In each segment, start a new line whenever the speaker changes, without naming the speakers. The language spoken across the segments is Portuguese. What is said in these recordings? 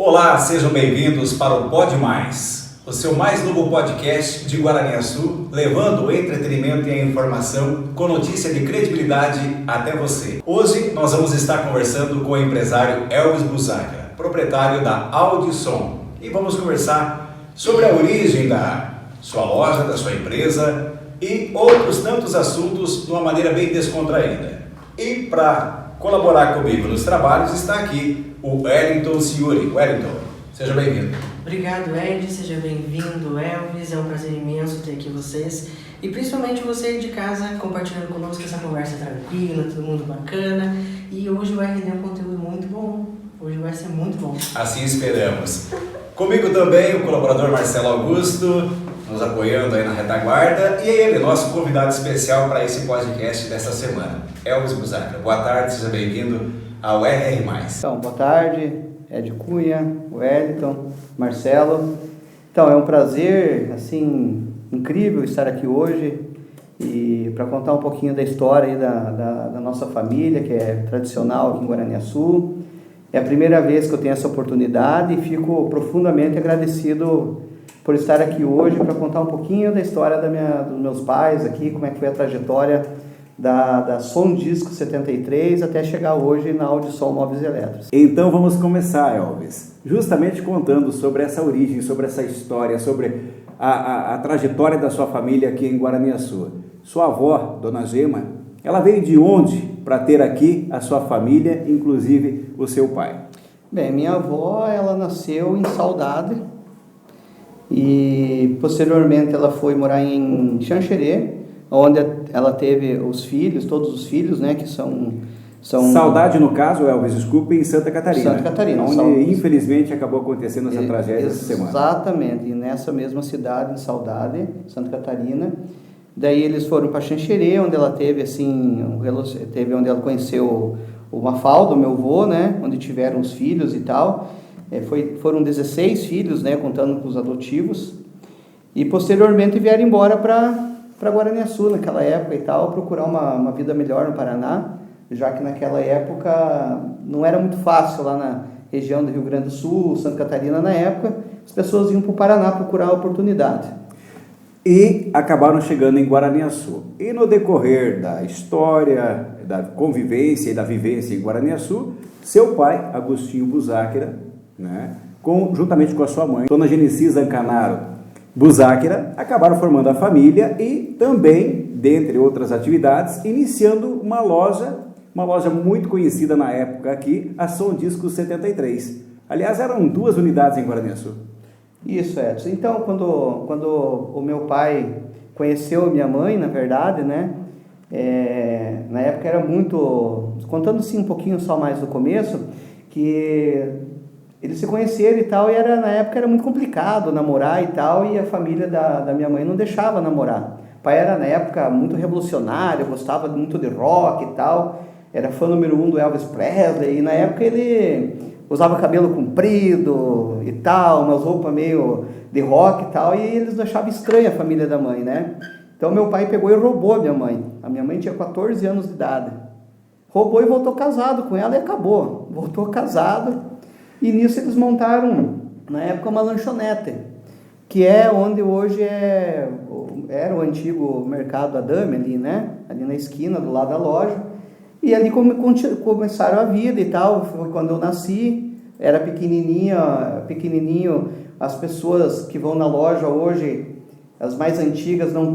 Olá, sejam bem-vindos para o Pod Mais, o seu mais novo podcast de Guaraniaçu, levando o entretenimento e a informação com notícia de credibilidade até você. Hoje nós vamos estar conversando com o empresário Elvis Buzaga, proprietário da Audissom, e vamos conversar sobre a origem da sua loja, da sua empresa e outros tantos assuntos de uma maneira bem descontraída. E para colaborar comigo nos trabalhos está aqui o Wellington Ciuri. Wellington, seja bem-vindo.
Obrigado, Ed. Seja bem-vindo, Elvis. É um prazer imenso ter aqui vocês. E principalmente você aí de casa compartilhando conosco essa conversa tranquila, todo mundo bacana. E hoje vai render um conteúdo muito bom. Hoje vai ser muito bom.
Assim esperamos. Comigo também o colaborador Marcelo Augusto, nos apoiando aí na retaguarda. E ele, nosso convidado especial para esse podcast dessa semana, Elvis Buzaga. Boa tarde, seja bem-vindo ao RR+.
Então, boa tarde, Ed Cunha, Wellington, Marcelo. Então, é um prazer, assim, incrível estar aqui hoje e para contar um pouquinho da história aí da nossa família, que é tradicional aqui em Guaraniaçu. É a primeira vez que eu tenho essa oportunidade e fico profundamente agradecido por estar aqui hoje para contar um pouquinho da história dos meus pais aqui, como é que foi a trajetória da Som Disco 73 até chegar hoje na Audissom Móveis e Eletros.
Então vamos começar, Elvis, justamente contando sobre essa origem, sobre essa história, sobre a trajetória da sua família aqui em Guaraniaçu. Sua avó, Dona Gema, ela veio de onde para ter aqui a sua família, inclusive o seu pai?
Bem, minha avó, ela nasceu em Saudade e posteriormente ela foi morar em Xanxerê, onde ela teve os filhos, todos os filhos, né, que são...
Saudade, no caso, Elvis, desculpe, em Santa Catarina.
Santa Catarina.
Onde, infelizmente, acabou acontecendo essa tragédia essa semana.
Exatamente, e nessa mesma cidade, em Saudade, Santa Catarina. Daí eles foram para Xanxerê, onde ela teve, assim, onde ela conheceu o Mafaldo, meu avô, né, onde tiveram os filhos e tal. Foram 16 filhos, né, contando com os adotivos. E, posteriormente, vieram embora para Guaraniaçu naquela época e tal, procurar uma vida melhor no Paraná, já que naquela época não era muito fácil lá na região do Rio Grande do Sul, Santa Catarina na época, as pessoas iam para o Paraná procurar a oportunidade.
E acabaram chegando em Guaraniaçu. E no decorrer da história, da convivência e da vivência em Guaraniaçu, seu pai, Agostinho Buzaga, né, juntamente com a sua mãe, Dona Genicisa Ancanaro Buzaga, acabaram formando a família e também, dentre outras atividades, iniciando uma loja muito conhecida na época aqui, a Som Disco 73. Aliás, eram 2 unidades em Guaraniaçu.
Isso, Edson. Então, quando o meu pai conheceu minha mãe, na verdade, né, na época era muito... Contando assim um pouquinho só mais do começo, que eles se conheceram e tal, e na época era muito complicado namorar e tal, e a família da minha mãe não deixava namorar. O pai era, na época, muito revolucionário, gostava muito de rock e tal, era fã número 1 do Elvis Presley, e na época ele usava cabelo comprido e tal, umas roupas meio de rock e tal, e eles achavam estranha a família da mãe, né? Então meu pai pegou e roubou a minha mãe. A minha mãe tinha 14 anos de idade. Roubou e voltou casado com ela e acabou. Voltou casado. E nisso eles montaram, na época, uma lanchonete, que é onde hoje era o antigo mercado Adame ali, né? Ali na esquina, do lado da loja. E ali começaram a vida e tal. Foi quando eu nasci, era pequenininho. As pessoas que vão na loja hoje, as mais antigas, não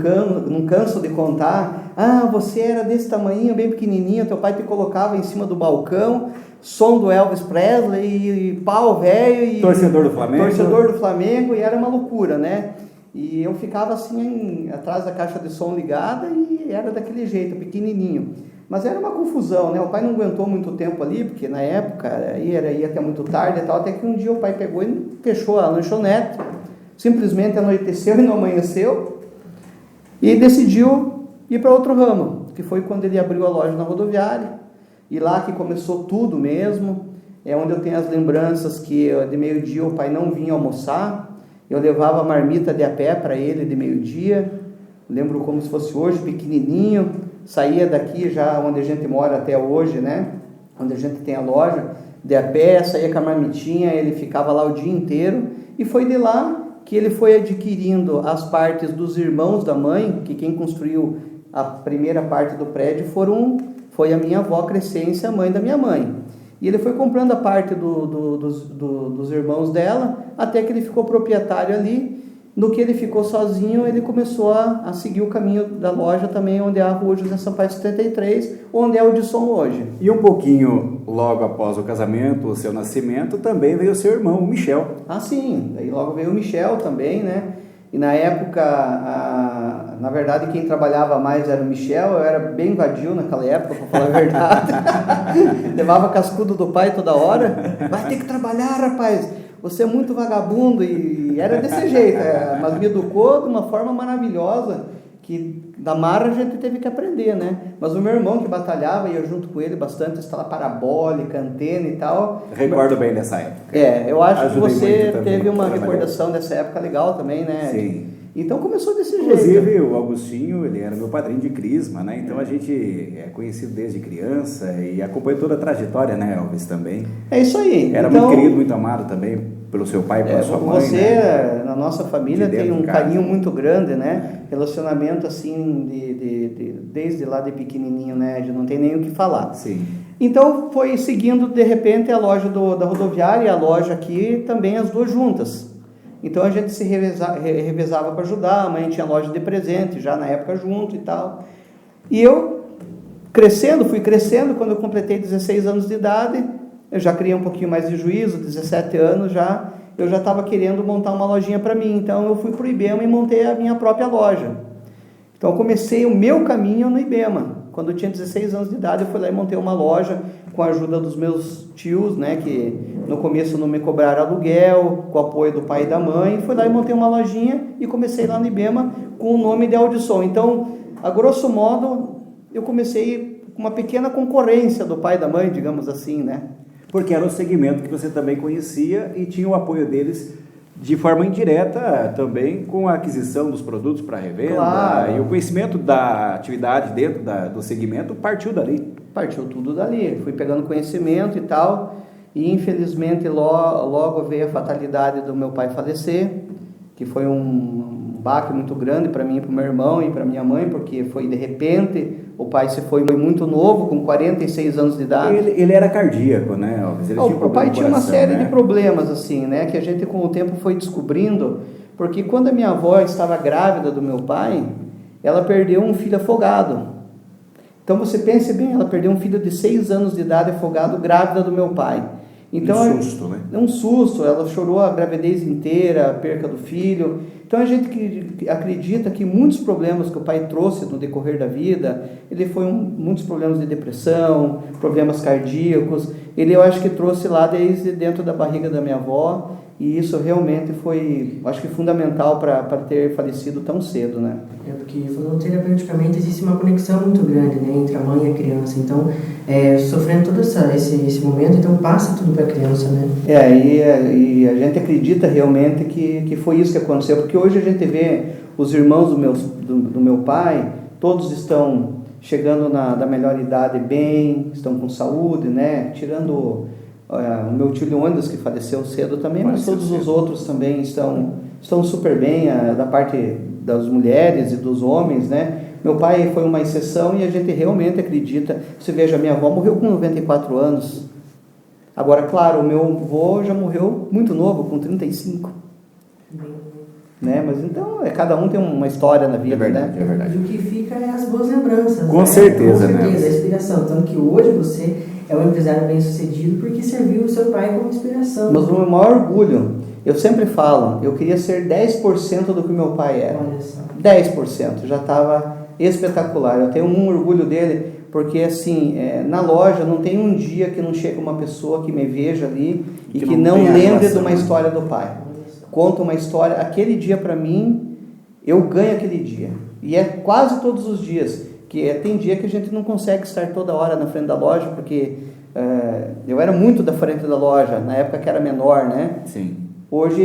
cansam de contar. Ah, você era desse tamanhinho, bem pequenininho, teu pai te colocava em cima do balcão, som do Elvis Presley, e pau velho.
Torcedor do Flamengo.
E era uma loucura, né? E eu ficava assim, atrás da caixa de som ligada e era daquele jeito, pequenininho. Mas era uma confusão, né? O pai não aguentou muito tempo ali, porque na época ia até muito tarde e tal, até que um dia o pai pegou e fechou a lanchonete, simplesmente anoiteceu e não amanheceu, e decidiu ir para outro ramo, que foi quando ele abriu a loja na rodoviária, e lá que começou tudo mesmo. É onde eu tenho as lembranças que de meio-dia o pai não vinha almoçar, eu levava a marmita de a pé para ele de meio-dia, lembro como se fosse hoje, pequenininho, saía daqui já onde a gente mora até hoje, né, onde a gente tem a loja, de a pé, saía com a marmitinha, ele ficava lá o dia inteiro, e foi de lá que ele foi adquirindo as partes dos irmãos da mãe, que quem construiu a primeira parte do prédio foi a minha avó Crescência, a mãe da minha mãe. E ele foi comprando a parte dos irmãos dela, até que ele ficou proprietário ali. No que ele ficou sozinho, ele começou a seguir o caminho da loja também, onde é a rua José Sampaio 73, onde é o Odisson hoje.
E um pouquinho logo após o casamento, o seu nascimento, também veio o seu irmão, o Michel.
Ah, sim. Daí logo veio o Michel também, né? E na época, na verdade, quem trabalhava mais era o Michel. Eu era bem vadio naquela época, para falar a verdade. Levava cascudo do pai toda hora. Vai ter que trabalhar, rapaz. Você é muito vagabundo. E era desse jeito. Mas me educou de uma forma maravilhosa, que da marra a gente teve que aprender, né? Mas o meu irmão que batalhava, ia junto com ele bastante, instalar parabólica, antena e tal.
Recordo bem dessa época.
Eu acho
Ajudei
que você teve uma
trabalhou.
recordação dessa época legal também, né?
Sim.
Então começou desse jeito.
Inclusive o Augustinho, ele era meu padrinho de crisma, né? Então a gente é conhecido desde criança e acompanhou toda a trajetória, né, Elvis, também.
É isso aí.
Era
então,
muito querido, muito amado também pelo seu pai e pela sua mãe.
Você,
né?
Na nossa família, tem um carinho muito grande, né? Relacionamento assim, desde lá de pequenininho, né? De não tem nem o que falar.
Sim.
Então foi seguindo, de repente, a loja da rodoviária e a loja aqui também, as duas juntas. Então a gente se revezava para ajudar, a mãe tinha loja de presente já na época junto e tal. E eu fui crescendo, quando eu completei 16 anos de idade, eu já criei um pouquinho mais de juízo, 17 anos já, eu já estava querendo montar uma lojinha para mim, então eu fui para o IBEMA e montei a minha própria loja. Então eu comecei o meu caminho no IBEMA. Quando eu tinha 16 anos de idade, eu fui lá e montei uma loja com a ajuda dos meus tios, né, que no começo não me cobraram aluguel, com o apoio do pai e da mãe. Fui lá e montei uma lojinha e comecei lá no IBEMA com o nome de Odisson. Então, a grosso modo, eu comecei com uma pequena concorrência do pai e da mãe, digamos assim, né?
Porque era um segmento que você também conhecia e tinha o apoio deles de forma indireta também com a aquisição dos produtos para revenda.
Claro.
E o conhecimento da atividade dentro do segmento partiu dali.
Partiu tudo dali. Fui pegando conhecimento e tal, e infelizmente logo veio a fatalidade do meu pai falecer, que foi um baque muito grande para mim, para o meu irmão e para minha mãe, porque foi de repente. O pai se foi muito novo, com 46 anos de idade.
Ele era cardíaco, né, Elvis?
O pai tinha uma série de problemas, assim, né? Que a gente com o tempo foi descobrindo, porque quando a minha avó estava grávida do meu pai, ela perdeu um filho afogado. Então você pense bem, ela perdeu um filho de 6 anos de idade afogado, grávida do meu pai. Então,
um susto, né?
Um susto, ela chorou a gravidez inteira, a perca do filho. Então a gente acredita que muitos problemas que o pai trouxe no decorrer da vida, ele foi muitos problemas de depressão, problemas cardíacos, eu acho que trouxe lá desde dentro da barriga da minha avó, e isso realmente foi, acho que fundamental para ter falecido tão cedo, né?
Porque terapeuticamente existe uma conexão muito grande, né, entre a mãe e a criança, então sofrendo todo esse momento, então passa tudo para a criança, né?
E a gente acredita realmente que foi isso que aconteceu, porque hoje a gente vê os irmãos do meu pai, todos estão chegando da melhor idade bem, estão com saúde, né? Tirando o meu tio Leônidas, que faleceu cedo também, mas todos os outros também estão super bem, da parte das mulheres e dos homens, né? Meu pai foi uma exceção e a gente realmente acredita. Você veja, minha avó morreu com 94 anos. Agora, claro, o meu avô já morreu muito novo, com 35. Né? Mas então, cada um tem uma história na vida, né?
É verdade.
E o que fica é as boas lembranças.
Com
né?
certeza,
né?
né?
A inspiração. Tanto que hoje você é um empresário bem sucedido porque serviu o seu pai como inspiração.
Mas o meu maior orgulho, eu sempre falo, eu queria ser 10% do que meu pai era.
Olha só.
10%, já estava espetacular. Eu tenho um orgulho dele, porque assim, na loja não tem um dia que não chega uma pessoa que me veja ali e que não lembre de uma história do pai. Conta uma história, aquele dia para mim, eu ganho aquele dia. E é quase todos os dias, tem dia que a gente não consegue estar toda hora na frente da loja, porque eu era muito da frente da loja, na época que era menor, né?
Sim.
Hoje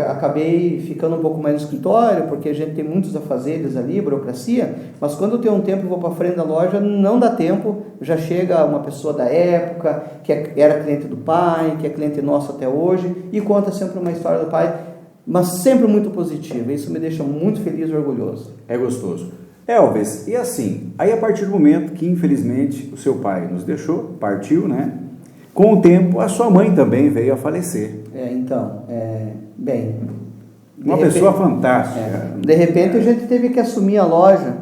acabei ficando um pouco mais no escritório, porque a gente tem muitos afazeres ali, burocracia, mas quando eu tenho um tempo e vou para frente da loja, não dá tempo, já chega uma pessoa da época, que era cliente do pai, que é cliente nosso até hoje, e conta sempre uma história do pai, mas sempre muito positiva. Isso me deixa muito feliz e orgulhoso.
É gostoso. Elvis, e assim, aí a partir do momento que infelizmente o seu pai nos deixou, partiu, né? Com o tempo, a sua mãe também veio a falecer. Uma pessoa fantástica.
De repente a gente teve que assumir a loja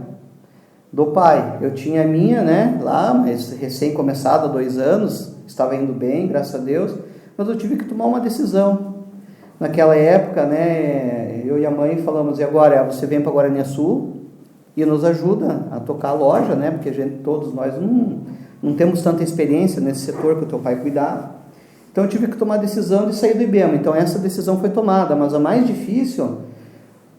do pai. Eu tinha a minha, né, lá, mas recém começada há 2 anos, estava indo bem, graças a Deus, mas eu tive que tomar uma decisão. Naquela época, né, eu e a mãe falamos, e agora você vem para Guaraniaçu e nos ajuda a tocar a loja, né, porque todos nós não temos tanta experiência nesse setor que o teu pai cuidava. Então eu tive que tomar a decisão de sair do IBEMA. Então essa decisão foi tomada, mas a mais difícil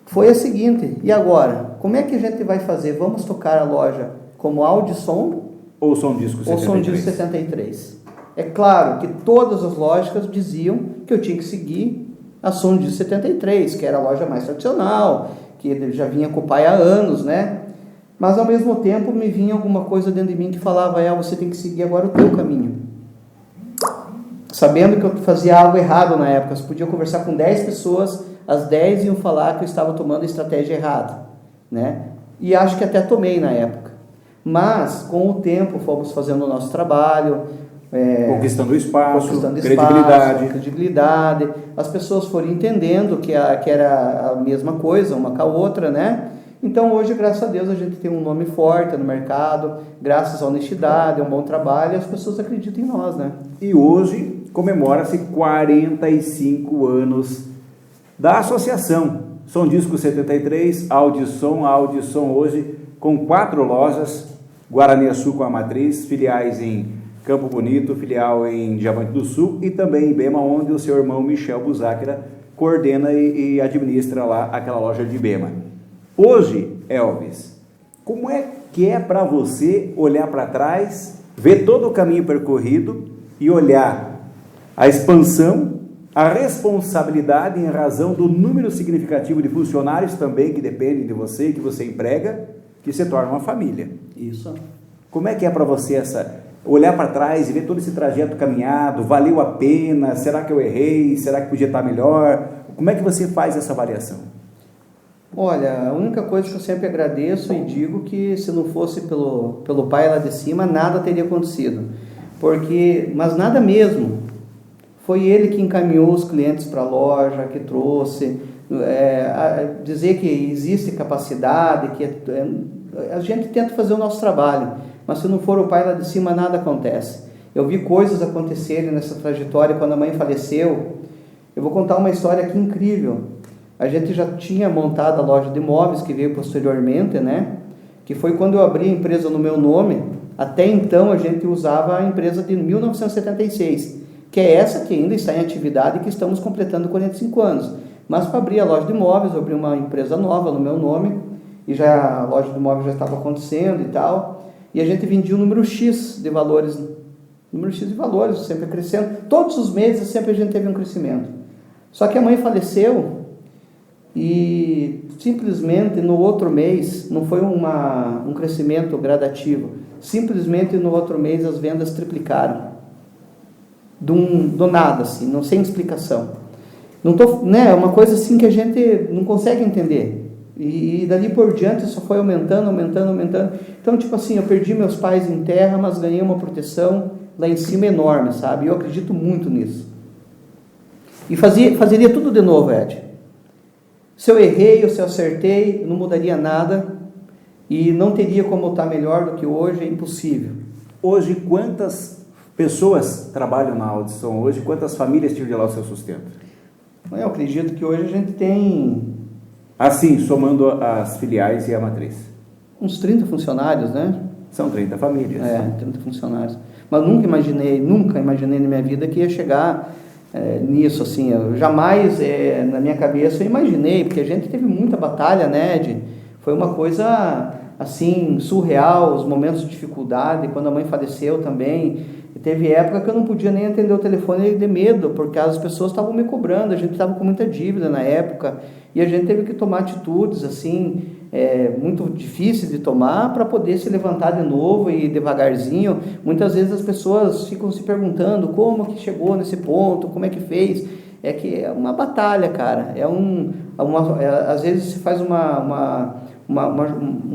foi a seguinte: e agora? Como é que a gente vai fazer? Vamos tocar a loja como áudio e som?
Ou som disco 73? Ou som disco
73. É claro que todas as lógicas diziam que eu tinha que seguir a som disco 73, que era a loja mais tradicional, que já vinha com o pai há anos, né? Mas ao mesmo tempo me vinha alguma coisa dentro de mim que falava, você tem que seguir agora o teu caminho. Sabendo que eu fazia algo errado na época, você podia conversar com 10 pessoas, as 10 iam falar que eu estava tomando a estratégia errada, né? E acho que até tomei na época. Mas, com o tempo, fomos fazendo o nosso trabalho,
conquistando espaço,
credibilidade. As pessoas foram entendendo que era a mesma coisa, uma com a outra, né? Então, hoje, graças a Deus, a gente tem um nome forte no mercado, graças à honestidade, a um bom trabalho, e as pessoas acreditam em nós, né?
E hoje comemora-se 45 anos da associação Som Disco 73, Audição hoje com 4 lojas, Guaraniaçu com a matriz, filiais em Campo Bonito, filial em Diamante do Sul e também em Ibema, onde o seu irmão Michel Buzáquera coordena e administra lá aquela loja de Ibema. Hoje, Elvis, como é que é para você olhar para trás, ver todo o caminho percorrido e olhar a expansão, a responsabilidade em razão do número significativo de funcionários também que dependem de você, que você emprega, que se torna uma família?
Isso.
Como é que é para você olhar para trás e ver todo esse trajeto caminhado, valeu a pena, será que eu errei, será que podia estar melhor? Como é que você faz essa avaliação?
Olha, a única coisa que eu sempre agradeço e digo que se não fosse pelo pai lá de cima, nada teria acontecido. Mas nada mesmo. Foi ele que encaminhou os clientes para a loja, que trouxe, dizer que existe capacidade, que a gente tenta fazer o nosso trabalho, mas se não for o pai lá de cima, nada acontece. Eu vi coisas acontecerem nessa trajetória quando a mãe faleceu. Eu vou contar uma história aqui incrível. A gente já tinha montado a loja de imóveis, que veio posteriormente, né? Que foi quando eu abri a empresa no meu nome. Até então a gente usava a empresa de 1976, que é essa que ainda está em atividade e que estamos completando 45 anos. Mas para abrir a loja de imóveis, eu abri uma empresa nova no meu nome, e a loja de imóveis já estava acontecendo e tal, e a gente vendia um número X de valores, sempre crescendo. Todos os meses sempre a gente teve um crescimento. Só que a mãe faleceu e simplesmente no outro mês, não foi um crescimento gradativo, simplesmente no outro mês as vendas triplicaram. Do nada, assim, não sem explicação. É uma coisa assim que a gente não consegue entender. E dali por diante só foi aumentando. Então, tipo assim, eu perdi meus pais em terra, mas ganhei uma proteção lá em cima enorme, sabe? Eu acredito muito nisso. E fazeria tudo de novo, Ed. Se eu errei ou se eu acertei, não mudaria nada. E não teria como estar melhor do que hoje, é impossível.
Hoje, quantas pessoas trabalham na Audição hoje? Quantas famílias tiram de lá o seu sustento?
Eu acredito que hoje a gente tem...
Assim, somando as filiais e a matriz.
Uns 30 funcionários, né?
São 30 famílias.
30 funcionários. Mas nunca imaginei na minha vida que ia chegar nisso, assim. Eu jamais, na minha cabeça, eu imaginei, porque a gente teve muita batalha, né, Ed? Foi uma coisa, assim, surreal, os momentos de dificuldade, quando a mãe faleceu também, E teve época que eu não podia nem atender o telefone de medo, porque as pessoas estavam me cobrando, a gente estava com muita dívida na época, e a gente teve que tomar atitudes, assim, muito difíceis de tomar para poder se levantar de novo e devagarzinho. Muitas vezes as pessoas ficam se perguntando como que chegou nesse ponto, como é que fez. É que é uma batalha, cara. Às vezes se faz um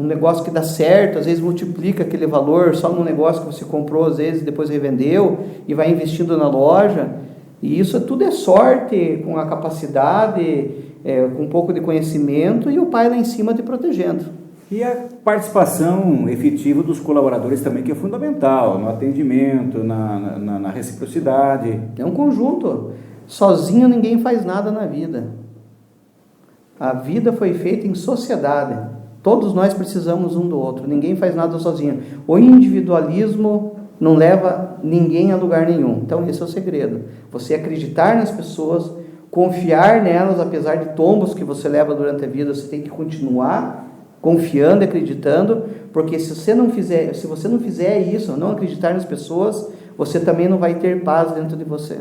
negócio que dá certo, às vezes multiplica aquele valor só num negócio que você comprou, às vezes depois revendeu e vai investindo na loja. E isso tudo é sorte, com a capacidade, com um pouco de conhecimento e o pai lá em cima te protegendo.
E a participação efetiva dos colaboradores também, que é fundamental, no atendimento, na reciprocidade.
É um conjunto. Sozinho ninguém faz nada na vida. A vida foi feita em sociedade. Todos nós precisamos um do outro. Ninguém faz nada sozinho. O individualismo não leva ninguém a lugar nenhum. Então esse é o segredo. Você acreditar nas pessoas, confiar nelas, apesar de tombos que você leva durante a vida, você tem que continuar confiando e acreditando, porque se você não fizer isso, não acreditar nas pessoas, você também não vai ter paz dentro de você.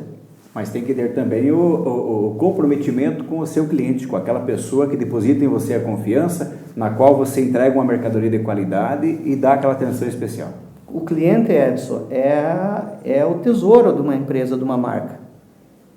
Mas tem que ter também o comprometimento com o seu cliente, com aquela pessoa que deposita em você a confiança, na qual você entrega uma mercadoria de qualidade e dá aquela atenção especial.
O cliente, Edson, é o tesouro de uma empresa, de uma marca.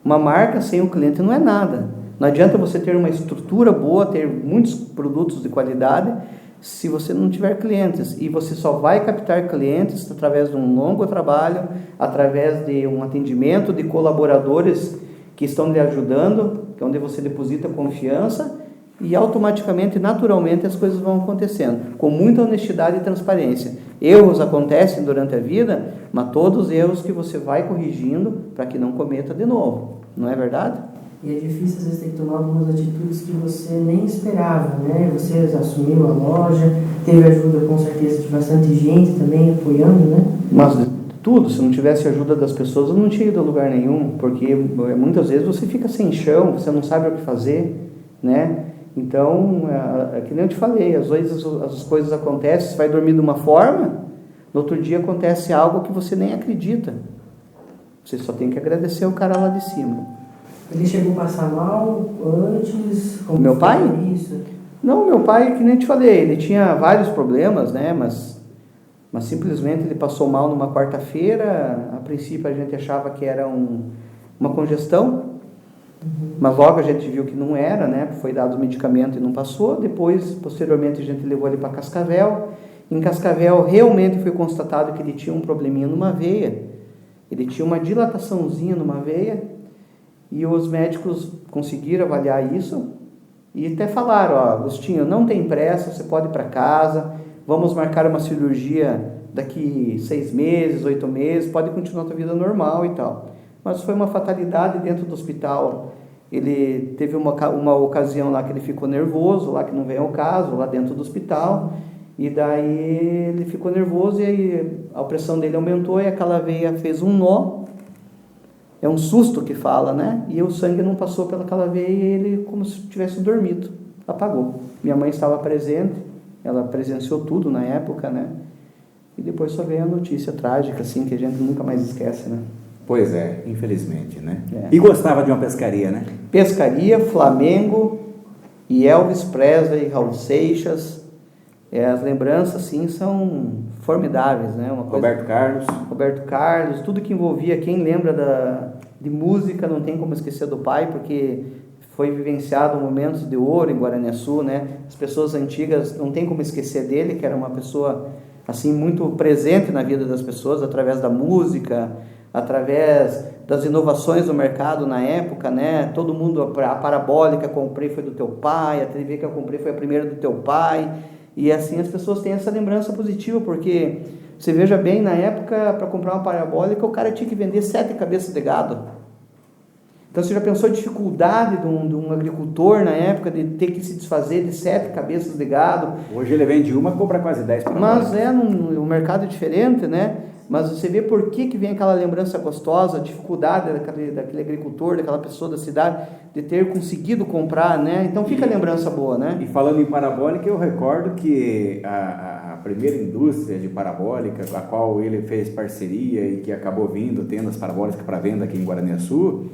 Uma marca sem o cliente não é nada. Não adianta você ter uma estrutura boa, ter muitos produtos de qualidade, se você não tiver clientes. E você só vai captar clientes através de um longo trabalho, através de um atendimento de colaboradores que estão lhe ajudando, que é onde você deposita confiança, e automaticamente, naturalmente, as coisas vão acontecendo, com muita honestidade e transparência. Erros acontecem durante a vida, mas todos os erros que você vai corrigindo para que não cometa de novo. Não é verdade?
E é difícil, às vezes, ter que tomar algumas atitudes que você nem esperava, né? Você assumiu a loja, teve ajuda, com certeza, de bastante gente também apoiando, né?
Mas tudo, se não tivesse ajuda das pessoas, eu não tinha ido a lugar nenhum, porque muitas vezes você fica sem chão, você não sabe o que fazer, né? Então, que nem eu te falei, às vezes as coisas acontecem, você vai dormir de uma forma, no outro dia acontece algo que você nem acredita. Você só tem que agradecer o cara lá de cima.
Ele chegou a passar mal antes?
Meu pai?
Isso?
Não, meu pai, que nem te falei, ele tinha vários problemas, né? Mas simplesmente ele passou mal numa quarta-feira. A princípio a gente achava que era uma congestão, mas logo a gente viu que não era, né? Foi dado o medicamento e não passou. Depois, posteriormente, a gente levou ele para Cascavel. Em Cascavel realmente foi constatado que ele tinha um probleminha numa veia. Ele tinha uma dilataçãozinha numa veia. E os médicos conseguiram avaliar isso e até falaram, Agostinho, não tem pressa, você pode ir para casa, vamos marcar uma cirurgia daqui 6 meses, 8 meses, pode continuar a sua vida normal e tal. Mas foi uma fatalidade dentro do hospital. Ele teve uma ocasião lá que ele ficou nervoso, lá que não vem ao caso, lá dentro do hospital, e daí ele ficou nervoso e aí a pressão dele aumentou e aquela veia fez um nó. É um susto que fala, né? E o sangue não passou pelaquela veia e ele, como se tivesse dormido, apagou. Minha mãe estava presente, ela presenciou tudo na época, né? E depois só veio a notícia trágica, assim, que a gente nunca mais esquece, né?
Pois é, infelizmente, né?
É.
E gostava de uma pescaria, né?
Pescaria, Flamengo e Elvis Presley, Raul Seixas. As lembranças, sim, são formidáveis, né? Roberto Carlos, tudo que envolvia, quem lembra de música não tem como esquecer do pai, porque foi vivenciado momentos de ouro em Guaraniaçu, né? As pessoas antigas não tem como esquecer dele, que era uma pessoa assim muito presente na vida das pessoas através da música, através das inovações do mercado na época, né? Todo mundo, a parabólica que eu comprei foi do teu pai, a TV que eu comprei foi a primeira do teu pai. E assim as pessoas têm essa lembrança positiva, porque você veja bem, na época, para comprar uma parabólica, o cara tinha que vender 7 cabeças de gado. Então você já pensou a dificuldade de um agricultor na época de ter que se desfazer de 7 cabeças de gado?
Hoje ele vende uma, compra quase 10 parabólicas.
Mas o mercado é diferente, né? Mas você vê por que vem aquela lembrança gostosa, a dificuldade daquele agricultor, daquela pessoa da cidade, de ter conseguido comprar, né? Então fica a lembrança boa, né?
E falando em parabólica, eu recordo que a primeira indústria de parabólica, com a qual ele fez parceria e que acabou tendo as parabólicas para venda aqui em Guaraniaçu,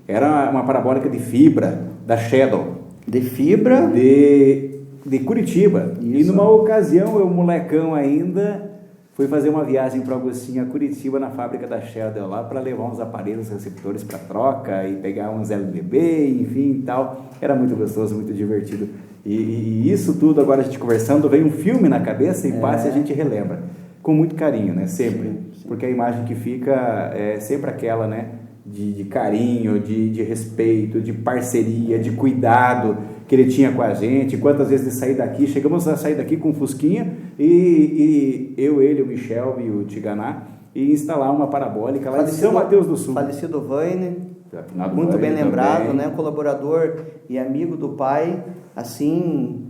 era uma parabólica de fibra da Shadow.
De fibra?
De Curitiba.
Isso.
E numa ocasião, eu molecão ainda, fui fazer uma viagem para Agostinho, a Curitiba, na fábrica da Shadow lá, para levar uns aparelhos receptores para troca e pegar uns LDB, enfim e tal. Era muito gostoso, muito divertido. E isso tudo, agora a gente conversando, vem um filme na cabeça e passa e a gente relembra. Com muito carinho, né? Sempre.
Sim.
Porque a imagem que fica é sempre aquela, né? De carinho, de respeito, de parceria, de cuidado que ele tinha com a gente. Quantas vezes de sair daqui, chegamos a sair daqui com um Fusquinha e ele, o Michel e o Tiganá, e instalar uma parabólica lá em São Mateus do Sul.
Falecido Vane, muito bem lembrado, também. Né? Colaborador e amigo do pai, assim,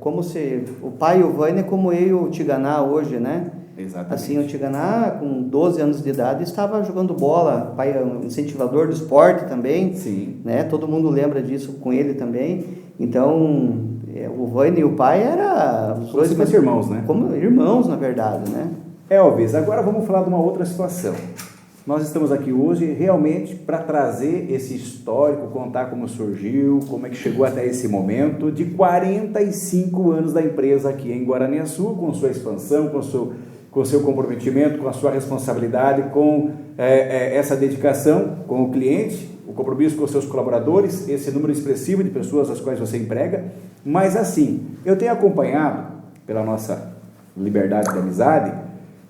como se o pai e o Vane é como eu e o Tiganá hoje, né?
Exatamente.
Assim, o Tiganá, com 12 anos de idade, estava jogando bola, pai é um incentivador do esporte também.
Sim.
Né? Todo mundo lembra disso com ele também. Então, o Vane e o pai eram os dois
como irmãos, né?
Como irmãos, na verdade, né?
Elvis, agora vamos falar de uma outra situação. Nós estamos aqui hoje realmente para trazer esse histórico, contar como surgiu, como é que chegou até esse momento, de 45 anos da empresa aqui em Guaraniaçu, com sua expansão, com o seu comprometimento, com a sua responsabilidade, com essa dedicação com o cliente, o compromisso com os seus colaboradores, esse número expressivo de pessoas às quais você emprega. Mas assim, eu tenho acompanhado, pela nossa liberdade de amizade,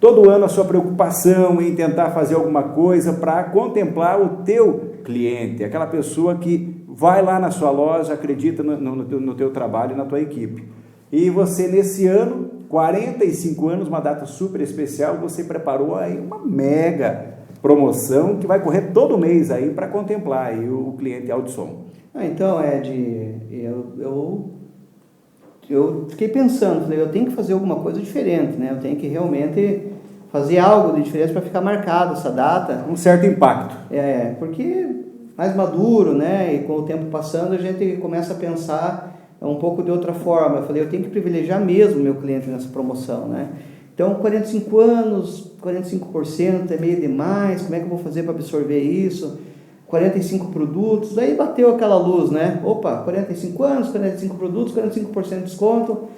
todo ano a sua preocupação em tentar fazer alguma coisa para contemplar o teu cliente, aquela pessoa que vai lá na sua loja, acredita no teu trabalho e na tua equipe. E você, nesse ano, 45 anos, uma data super especial, você preparou aí uma mega promoção que vai correr todo mês aí para contemplar aí o cliente Audison.
Então, Ed, eu fiquei pensando, falei, eu tenho que fazer alguma coisa diferente, né? Eu tenho que realmente fazer algo de diferente para ficar marcado essa data.
Um certo impacto.
Porque mais maduro, né? E com o tempo passando a gente começa a pensar um pouco de outra forma. Eu falei, eu tenho que privilegiar mesmo o meu cliente nessa promoção, né? Então, 45 anos, 45% é meio demais, como é que eu vou fazer para absorver isso? 45 produtos, daí bateu aquela luz, né? Opa, 45 anos, 45 produtos, 45% de desconto,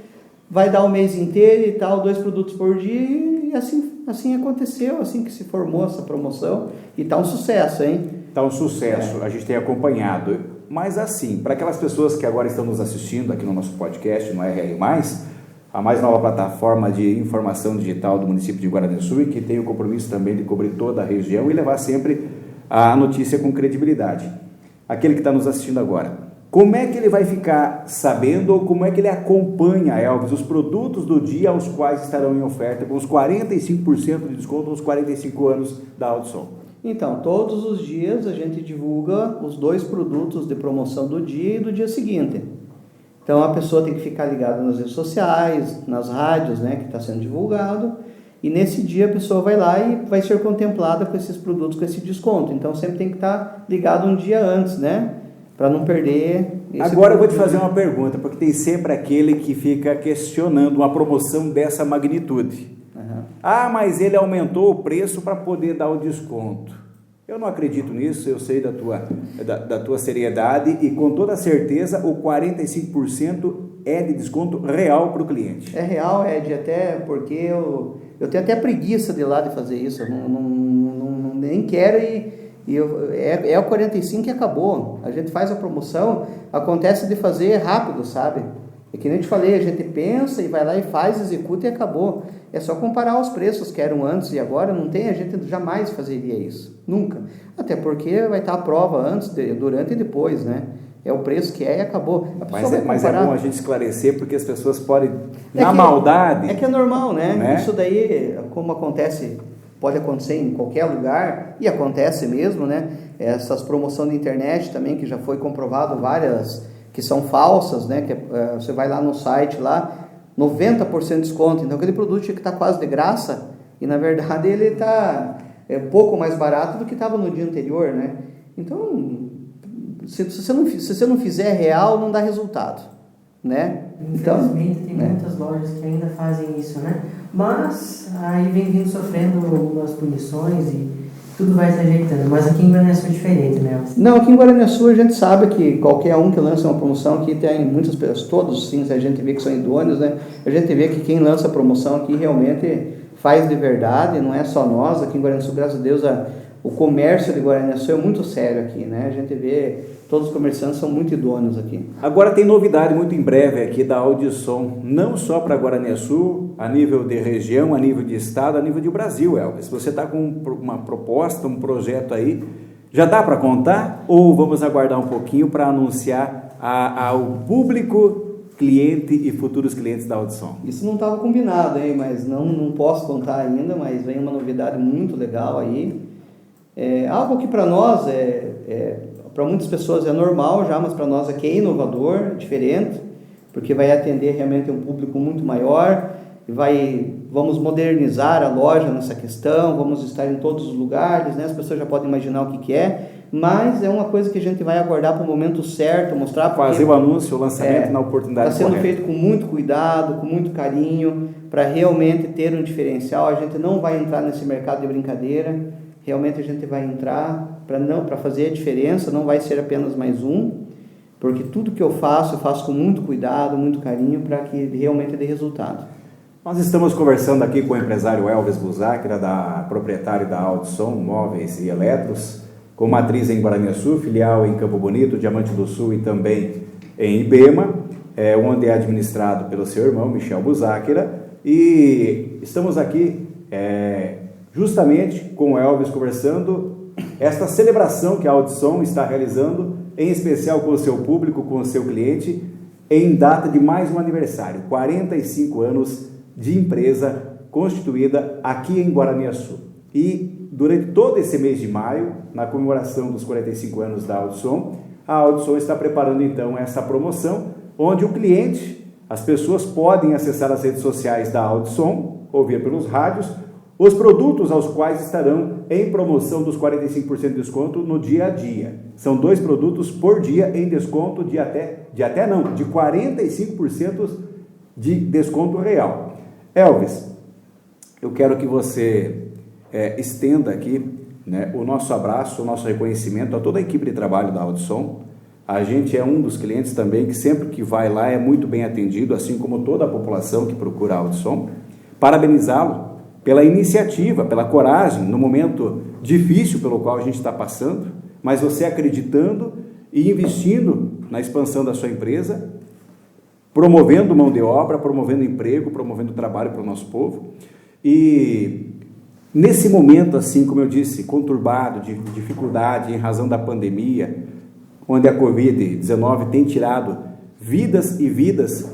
vai dar o mês inteiro e tal, 2 produtos por dia, e assim aconteceu, assim que se formou essa promoção, e tá um sucesso, hein?
Tá um sucesso, a gente tem acompanhado, mas assim, para aquelas pessoas que agora estão nos assistindo aqui no nosso podcast, no RR+, a mais nova plataforma de informação digital do município de Guaraniaçu, e que tem o compromisso também de cobrir toda a região e levar sempre a notícia com credibilidade. Aquele que está nos assistindo agora, como é que ele vai ficar sabendo, ou como é que ele acompanha, Elvis, os produtos do dia aos quais estarão em oferta, com os 45% de desconto nos 45 anos da Audison? Então,
todos os dias a gente divulga os 2 produtos de promoção do dia e do dia seguinte. Então, a pessoa tem que ficar ligada nas redes sociais, nas rádios, né, que está sendo divulgado. E nesse dia a pessoa vai lá e vai ser contemplada com esses produtos, com esse desconto. Então sempre tem que estar ligado um dia antes, né? Para não perder esse
Agora eu vou te fazer uma pergunta, porque tem sempre aquele que fica questionando uma promoção dessa magnitude.
Uhum.
Ah, mas ele aumentou o preço para poder dar o desconto. Eu não acredito nisso, eu sei da tua seriedade, e com toda certeza o 45% é de desconto real para o cliente.
É real, Ed, até porque eu tenho até preguiça de ir lá de fazer isso, eu nem quero é o 45 e acabou. A gente faz a promoção, acontece de fazer rápido, sabe? É que nem eu te falei, a gente pensa e vai lá e faz, executa e acabou. É só comparar os preços que eram antes e agora, não tem, a gente jamais fazeria isso, nunca. Até porque vai estar a prova antes, durante e depois, né? É o preço que é e acabou.
Mas é bom a gente esclarecer, porque as pessoas podem, maldade...
É que é normal, né? Isso daí, como acontece, pode acontecer em qualquer lugar, e acontece mesmo, né? Essas promoções de internet também, que já foi comprovado várias que são falsas, né? Que você vai lá no site, lá, 90% de desconto, então aquele produto tinha que estar quase de graça, e na verdade ele está pouco mais barato do que estava no dia anterior, né? Então... Se você não fizer real, não dá resultado. né?
Infelizmente tem
né?
muitas lojas que ainda fazem isso, né? Mas aí vem vindo sofrendo algumas punições e tudo vai se ajeitando. Mas aqui em Guaraniaçu é diferente, né?
Não, aqui em Guaraniaçu a gente sabe que qualquer um que lança uma promoção aqui tem muitas pessoas, todos sim, a gente vê que são idôneos, né? A gente vê que quem lança promoção aqui realmente faz de verdade, não é só nós. Aqui em Guaraniaçu, graças a Deus, o comércio de Guaraniaçu é muito sério aqui, né? A gente vê, todos os comerciantes são muito idôneos aqui.
Agora tem novidade muito em breve aqui da Audison, não só para Guaraniaçu, a nível de região, a nível de estado, a nível de Brasil, Elvis. Você está com uma proposta, um projeto aí, já dá para contar ou vamos aguardar um pouquinho para anunciar ao público, cliente e futuros clientes da Audison?
Isso não estava combinado, hein? Mas não posso contar ainda, mas vem uma novidade muito legal aí. Algo que para nós, para muitas pessoas é normal já, mas para nós aqui é inovador, diferente, porque vai atender realmente um público muito maior, vamos modernizar a loja nessa questão, vamos estar em todos os lugares, né? As pessoas já podem imaginar o que é, mas é uma coisa que a gente vai aguardar para o momento certo, mostrar.
Fazer o anúncio, o lançamento na oportunidade
correta. Está sendo feito
correta.
com muito cuidado, com muito carinho, para realmente ter um diferencial. A gente não vai entrar nesse mercado de brincadeira, realmente a gente vai entrar para fazer a diferença, não vai ser apenas mais um, porque tudo que eu faço com muito cuidado, muito carinho, para que realmente dê resultado.
Nós estamos conversando aqui com o empresário Elvis Buzáquira, proprietário da Audison Móveis e Eletros, com matriz em Guaraniaçu, filial em Campo Bonito, Diamante do Sul e também em Ibema, onde é administrado pelo seu irmão, Michel Buzáquira, e estamos aqui justamente com o Elvis conversando esta celebração que a Audison está realizando, em especial com o seu público, com o seu cliente, em data de mais um aniversário, 45 anos de empresa constituída aqui em Guaraniaçu. E durante todo esse mês de maio, na comemoração dos 45 anos da Audison, a Audison está preparando então essa promoção, onde o cliente, as pessoas podem acessar as redes sociais da Audison, ouvir pelos rádios, os produtos aos quais estarão em promoção dos 45% de desconto no dia a dia. São 2 produtos por dia em desconto de 45% de desconto real. Elvis, eu quero que você estenda aqui, né, o nosso abraço, o nosso reconhecimento a toda a equipe de trabalho da Audison. A gente é um dos clientes também que sempre que vai lá é muito bem atendido, assim como toda a população que procura a Audison. Parabenizá-lo pela iniciativa, pela coragem, no momento difícil pelo qual a gente está passando, mas você acreditando e investindo na expansão da sua empresa, promovendo mão de obra, promovendo emprego, promovendo trabalho para o nosso povo. E nesse momento, assim como eu disse, conturbado, de dificuldade em razão da pandemia, onde a Covid-19 tem tirado vidas e vidas,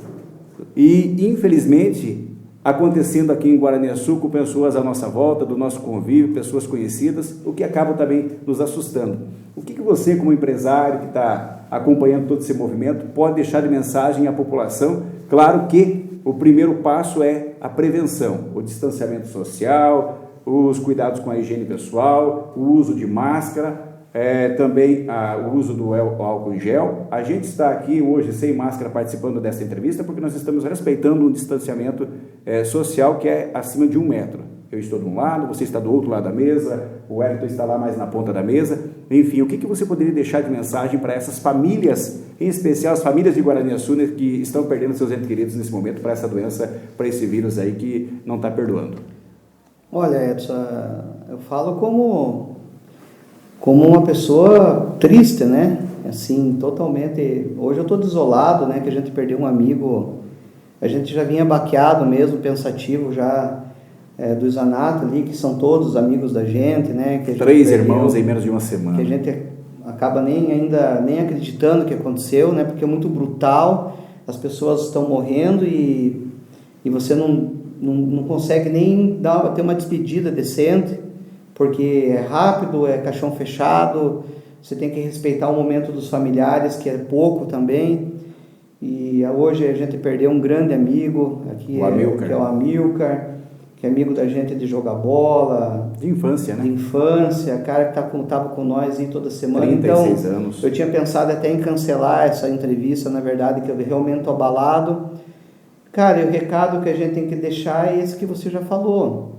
e infelizmente acontecendo aqui em Guaraniaçu com pessoas à nossa volta, do nosso convívio, pessoas conhecidas, o que acaba também nos assustando. O que você, como empresário que está acompanhando todo esse movimento, pode deixar de mensagem à população? Claro que o primeiro passo é a prevenção, o distanciamento social, os cuidados com a higiene pessoal, o uso de máscara, também o uso do álcool em gel. A gente está aqui hoje sem máscara participando dessa entrevista porque nós estamos respeitando um distanciamento social que é acima de 1 metro. Eu estou de um lado, você está do outro lado da mesa, o Wellington está lá mais na ponta da mesa. Enfim, o que você poderia deixar de mensagem para essas famílias, em especial as famílias de Guaraniaçu, né, que estão perdendo seus entes queridos nesse momento para essa doença, para esse vírus aí que não está perdoando?
Olha, Edson, eu falo como uma pessoa triste, né? Assim, totalmente. Hoje eu estou desolado, né? Que a gente perdeu um amigo. A gente já vinha baqueado mesmo, pensativo já do Zanata ali, que são todos amigos da gente, né? Que a gente
3
perdeu,
irmãos em menos de uma semana.
Que a gente acaba nem acreditando que aconteceu, né? Porque é muito brutal. As pessoas estão morrendo e você não consegue nem ter uma despedida decente, porque é rápido, é caixão fechado, você tem que respeitar o momento dos familiares, que é pouco também. E hoje a gente perdeu um grande amigo, aqui, que é o Amilcar, que é amigo da gente de jogar bola.
De infância, né?
De infância, cara que estava com nós aí toda semana.
36
então,
anos.
Eu tinha pensado até em cancelar essa entrevista, na verdade, que eu realmente estou abalado. Cara, e o recado que a gente tem que deixar é esse que você já falou.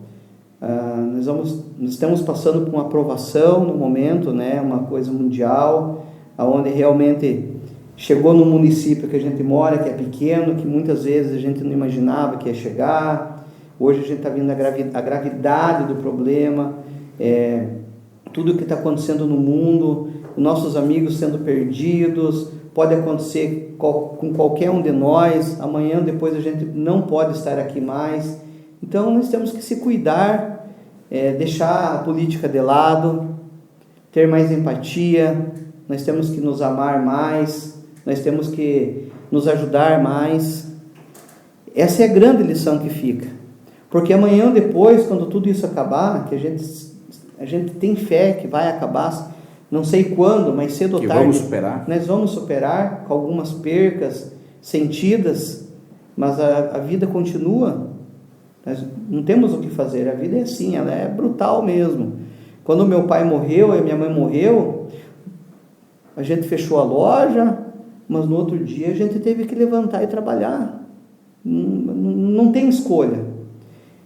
Nós estamos passando por uma aprovação no momento, né? Uma coisa mundial, onde realmente chegou no município que a gente mora, que é pequeno, que muitas vezes a gente não imaginava que ia chegar. Hoje a gente está vendo a gravidade do problema, tudo o que está acontecendo no mundo, nossos amigos sendo perdidos, pode acontecer com qualquer um de nós, amanhã depois a gente não pode estar aqui mais. Então nós temos que se cuidar, deixar a política de lado, ter mais empatia, nós temos que nos amar mais, nós temos que nos ajudar mais. Essa é a grande lição que fica, porque amanhã depois, quando tudo isso acabar, que a gente tem fé que vai acabar, não sei quando, mas cedo ou tarde
vamos superar.
Nós vamos superar com algumas percas sentidas, mas a vida continua. Nós não temos o que fazer, a vida é assim, ela é brutal mesmo. Quando meu pai morreu e minha mãe morreu, a gente fechou a loja, mas no outro dia a gente teve que levantar e trabalhar. Não tem escolha.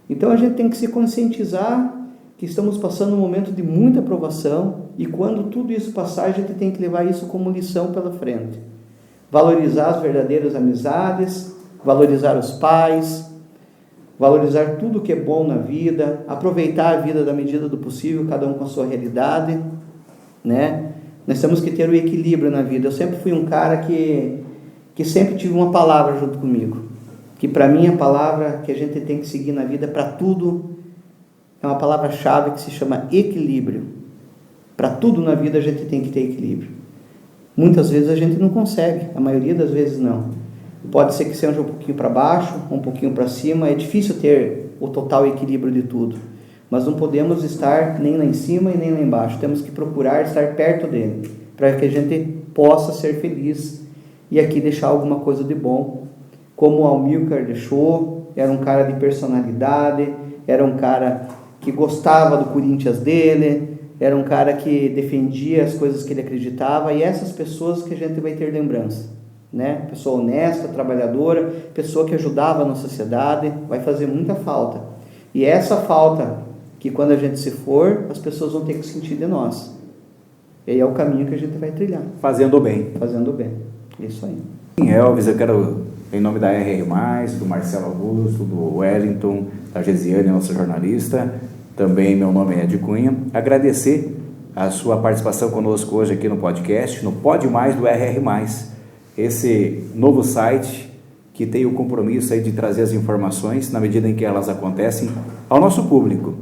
Então a gente tem que se conscientizar que estamos passando um momento de muita provação, e quando tudo isso passar, a gente tem que levar isso como lição pela frente. Valorizar as verdadeiras amizades, valorizar os pais, valorizar tudo que é bom na vida, aproveitar a vida da medida do possível, cada um com a sua realidade, né? Nós temos que ter o equilíbrio na vida. Eu sempre fui um cara que sempre tive uma palavra junto comigo, que para mim a palavra que a gente tem que seguir na vida para tudo é uma palavra-chave que se chama equilíbrio. Para tudo na vida a gente tem que ter equilíbrio. Muitas vezes a gente não consegue, a maioria das vezes não. Pode ser que seja um pouquinho para baixo, um pouquinho para cima, é difícil ter o total equilíbrio de tudo. Mas não podemos estar nem lá em cima e nem lá embaixo, temos que procurar estar perto dele, para que a gente possa ser feliz e aqui deixar alguma coisa de bom. Como o Almilcar deixou, era um cara de personalidade, era um cara que gostava do Corinthians dele, era um cara que defendia as coisas que ele acreditava, e essas pessoas que a gente vai ter lembrança, né? Pessoa honesta, trabalhadora, pessoa que ajudava na sociedade, vai fazer muita falta. E essa falta, que quando a gente se for, as pessoas vão ter que sentir de nós. E aí é o caminho que a gente vai trilhar.
Fazendo bem.
Fazendo bem. Isso aí.
Elvis, eu quero, em nome da RR+, do Marcelo Augusto, do Wellington, da Gesiane, nossa jornalista, também meu nome é Ed Cunha, agradecer a sua participação conosco hoje aqui no podcast, no Pode Mais do RR+, esse novo site que tem o compromisso aí de trazer as informações, na medida em que elas acontecem, ao nosso público.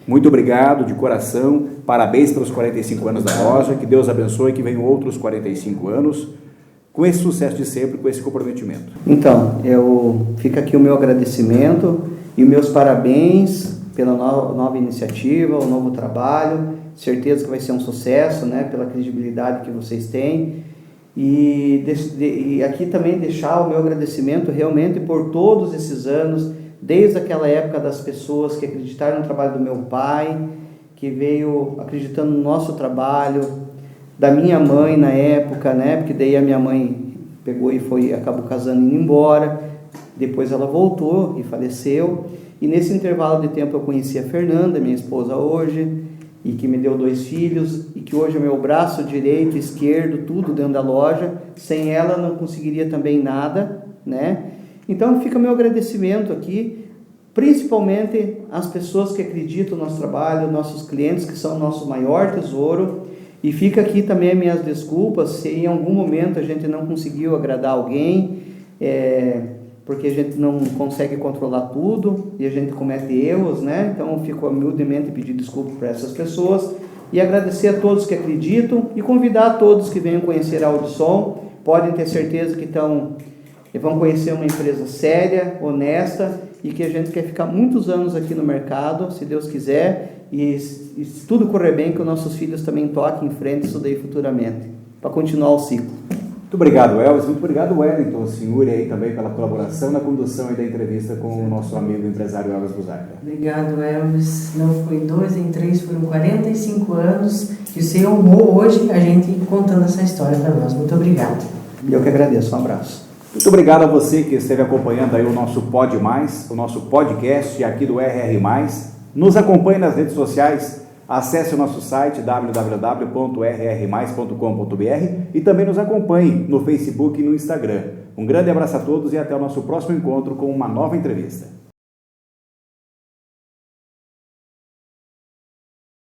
Muito obrigado, de coração, parabéns pelos 45 anos da loja, que Deus abençoe, que venham outros 45 anos, com esse sucesso de sempre, com esse comprometimento.
Então, fica aqui o meu agradecimento e os meus parabéns pela nova iniciativa, o novo trabalho, certeza que vai ser um sucesso, né, pela credibilidade que vocês têm, e aqui também deixar o meu agradecimento realmente por todos esses anos, desde aquela época das pessoas que acreditaram no trabalho do meu pai, que veio acreditando no nosso trabalho, da minha mãe na época, né, porque daí a minha mãe pegou e acabou casando e indo embora, depois ela voltou e faleceu, e nesse intervalo de tempo eu conheci a Fernanda, minha esposa hoje, e que me deu 2 filhos, e que hoje é meu braço direito, esquerdo, tudo dentro da loja. Sem ela não conseguiria também nada, né? Então fica meu agradecimento aqui, principalmente às pessoas que acreditam no nosso trabalho, nossos clientes, que são o nosso maior tesouro, e fica aqui também as minhas desculpas se em algum momento a gente não conseguiu agradar alguém, porque a gente não consegue controlar tudo e a gente comete erros, né? Então eu fico humildemente pedir desculpa para essas pessoas e agradecer a todos que acreditam e convidar a todos que venham conhecer a Audison. Podem ter certeza que vão conhecer uma empresa séria, honesta e que a gente quer ficar muitos anos aqui no mercado, se Deus quiser, e se tudo correr bem, que os nossos filhos também toquem em frente isso daí futuramente, para continuar o ciclo.
Muito obrigado, Elvis. Muito obrigado, Wellington, senhor, aí também pela colaboração na condução aí da entrevista com o nosso amigo empresário Elvis Busaika.
Obrigado, Elvis. Não foi 2 nem 3, foram 45 anos que você honrou hoje a gente contando essa história para nós. Muito obrigado.
Eu que agradeço. Um abraço.
Muito obrigado a você que esteve acompanhando aí o nosso Pod Mais, o nosso podcast aqui do RR+. Nos acompanhe nas redes sociais, acesse o nosso site www.rrmais.com.br e também nos acompanhe no Facebook e no Instagram. Um grande abraço a todos e até o nosso próximo encontro com uma nova entrevista.